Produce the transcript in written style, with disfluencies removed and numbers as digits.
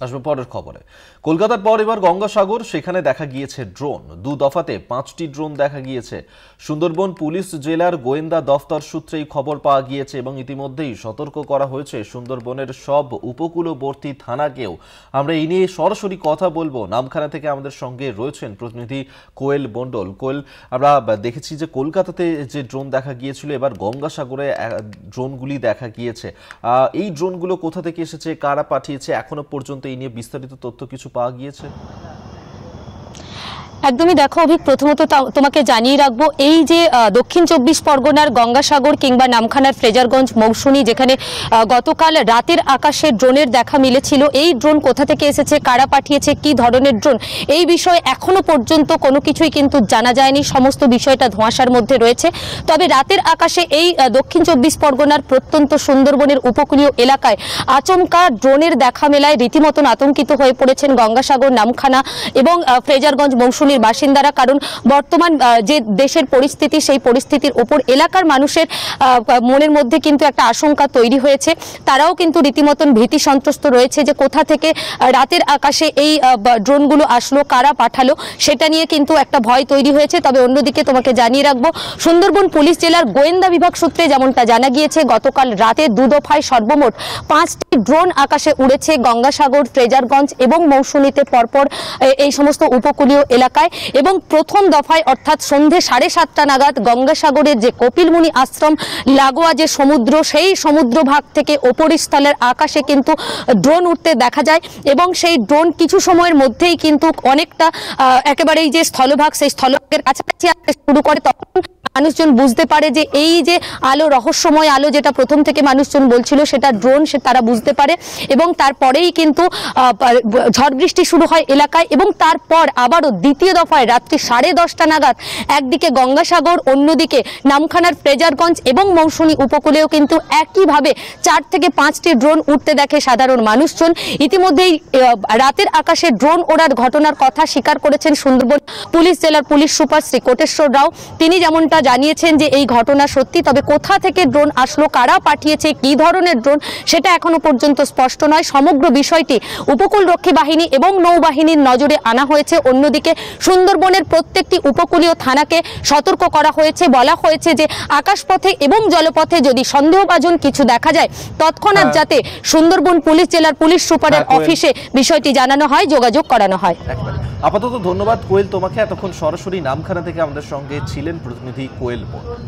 আসবে পরের খবরে। কলকাতার পর এবার গঙ্গাসাগর, সেখানে দেখা গিয়েছে ড্রোন। দু দফাতে 5টি ড্রোন দেখা গিয়েছে। সুন্দরবন পুলিশ জেলার গোয়েন্দা দফতর সূত্রে এই খবর পাওয়া গিয়েছে এবং ইতিমধ্যেই সতর্ক করা হয়েছে সুন্দরবনের সব উপকূলবর্তী থানাকেও। আমরা এই নিয়ে সরাসরি কথা বলবো। নামখানা থেকে আমাদের সঙ্গে রয়েছেন প্রতিনিধি কোয়েল মণ্ডল। কোয়েল, আমরা দেখেছি যে কলকাতাতে যে ড্রোন দেখা গিয়েছিল, এবার গঙ্গাসাগরে ড্রোনগুলি দেখা গিয়েছে। এই ড্রোনগুলো কোথা থেকে এসেছে, কারা পাঠিয়েছে, এখনো পর্যন্ত এই নিয়ে বিস্তারিত তথ্য কিছু পাওয়া গিয়েছে? একদমই। দেখো অভিক, প্রথমত তোমাকে জানিয়ে রাখবো, এই যে দক্ষিণ 24 পরগনার গঙ্গাসাগর কিংবা নামখানার ফ্রেজারগঞ্জ মৌসুমী, যেখানে গতকাল রাতের আকাশে ড্রোনের দেখা মিলেছিল, এই ড্রোন কোথা থেকে এসেছে, কারা পাঠিয়েছে, কি ধরনের ড্রোন, এই বিষয়ে এখনো পর্যন্ত কোনো কিছুই কিন্তু জানা যায়নি। সমস্ত বিষয়টা ধোঁয়াশার মধ্যে রয়েছে। তবে রাতের আকাশে এই দক্ষিণ 24 পরগনার প্রত্যন্ত সুন্দরবনের উপকূলীয় এলাকায় আচমকা ড্রোনের দেখা মেলায় রীতিমতন আতঙ্কিত হয়ে পড়েছেন গঙ্গাসাগর, নামখানা এবং ফ্রেজারগঞ্জ মৌসুমী বাসিন্দারা। কারণ বর্তমান যে দেশের পরিস্থিতি, সেই পরিস্থিতির উপর এলাকার মানুষের মনের মধ্যে কিন্তু একটা আশঙ্কা তৈরি হয়েছে। তারাও কিন্তু রীতিমতন ভীতি সন্ত্রস্ত রয়েছে যে কোথা থেকে রাতের আকাশে এই ড্রোনগুলো আসলো, কারা পাঠালো, সেটা নিয়ে কিন্তু একটা ভয় তৈরি হয়েছে। তবে অন্যদিকে তোমাকে জানিয়ে রাখবো, সুন্দরবন পুলিশ জেলার গোয়েন্দা বিভাগ সূত্রে যেমনটা জানা গিয়েছে, গতকাল রাতে দুদফায় সর্বমোট 5টি ড্রোন আকাশে উড়েছে গঙ্গাসাগর, ফ্রেজারগঞ্জ এবং মৌসুমীতে পরপর এই সমস্ত উপকূলীয় এলাকায়। এবং প্রথম দফায় অর্থাৎ সন্ধে 7:30 নাগাদ গঙ্গাসাগরের যে কপিলমুনি আশ্রম লাগোয়া যে সমুদ্র, সেই সমুদ্রভাগ থেকে উপরিস্থলের আকাশে কিন্তু ড্রোন উঠতে দেখা যায় এবং সেই ড্রোন কিছু সময়ের মধ্যেই কিন্তু অনেকটা একেবারে এই যে স্থলভাগ, সেই স্থলভাগের কাছাকাছি আসতে শুরু করে। তখন মানুষজন বুঝতে পারে যে এই যে আলো, রহস্যময় আলো যেটা প্রথম থেকে মানুষজন বলছিল সেটা ড্রোন, সে তারা বুঝতে পারে। এবং তারপরেই কিন্তু ঝড় বৃষ্টি শুরু হয় এলাকায় এবং তারপর আবারও দ্বিতীয় দফায় রাত্রি 10:30 নাগাদ একদিকে গঙ্গাসাগর, অন্যদিকে নামখানার ফ্রেজারগঞ্জ এবং মৌসুমী উপকূলেও কিন্তু একইভাবে 4 থেকে 5টি ড্রোন উঠতে দেখে সাধারণ মানুষজন। ইতিমধ্যেই রাতের আকাশে ড্রোন ওড়ার ঘটনার কথা স্বীকার করেছেন সুন্দরবন পুলিশ জেলার পুলিশ সুপার শ্রী কোটেশ্বর রাও। তিনি যেমনটা জানিয়েছেন যে এই ঘটনা সত্যি, তবে কোথা থেকে ড্রোন আসলো, কারা পাঠিয়েছে, কি ধরনের ড্রোন, সেটা এখনো পর্যন্ত স্পষ্ট নয়। সমগ্র বিষয়টি উপকূলরক্ষী বাহিনী এবং নৌবাহিনীর নজরে আনা হয়েছে। অন্যদিকে সুন্দরবনের প্রত্যেকটি উপকূলীয় থানাকে সতর্ক করা হয়েছে। বলা হয়েছে যে আকাশপথে এবং জলপথে যদি সন্দেহভাজন কিছু দেখা যায়, তৎক্ষণাৎ যাতে সুন্দরবন পুলিশ জেলার পুলিশ সুপারের অফিসে বিষয়টি জানানো হয়, যোগাযোগ করানো হয়। আপাতত ধন্যবাদ কোয়েল তোমাকে। এতক্ষণ সরাসরি নামখানা থেকে আমাদের সঙ্গে ছিলেন প্রতিনিধি কোয়েল মণ্ডল।